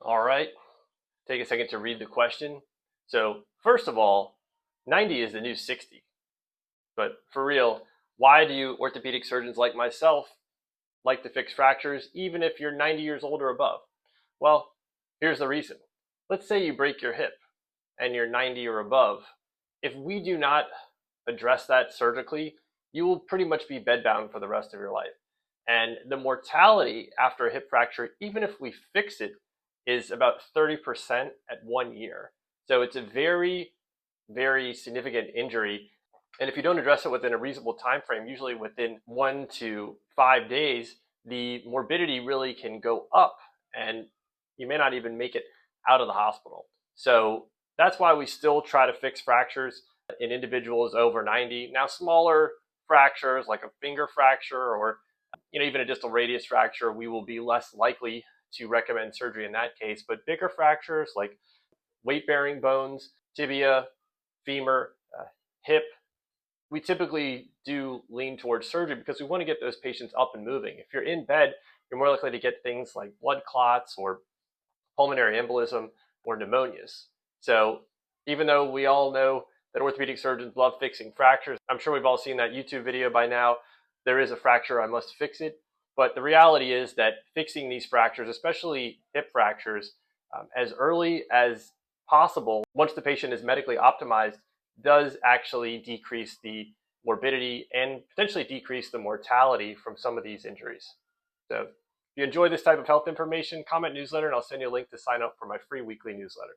All right, take a second to read the question. So, first of all, 90 is the new 60. But for real, why do orthopedic surgeons like myself like to fix fractures even if you're 90 years old or above? Well, here's the reason. Let's say you break your hip and you're 90 or above. If we do not address that surgically, you will pretty much be bedbound for the rest of your life. And the mortality after a hip fracture, even if we fix it, is about 30% at 1 year. So it's a very, very significant injury. And if you don't address it within a reasonable time frame, usually within 1 to 5 days, the morbidity really can go up and you may not even make it out of the hospital. So that's why we still try to fix fractures in individuals over 90. Now, smaller fractures like a finger fracture or even a distal radius fracture, we will be less likely to recommend surgery in that case. But bigger fractures like weight-bearing bones, tibia, femur, hip, we typically do lean towards surgery because we want to get those patients up and moving. If you're in bed, you're more likely to get things like blood clots or pulmonary embolism or pneumonias. So even though we all know that orthopedic surgeons love fixing fractures, I'm sure we've all seen that YouTube video by now. There is a fracture, I must fix it. But the reality is that fixing these fractures, especially hip fractures, as early as possible, once the patient is medically optimized, does actually decrease the morbidity and potentially decrease the mortality from some of these injuries. So if you enjoy this type of health information, comment newsletter, and I'll send you a link to sign up for my free weekly newsletter.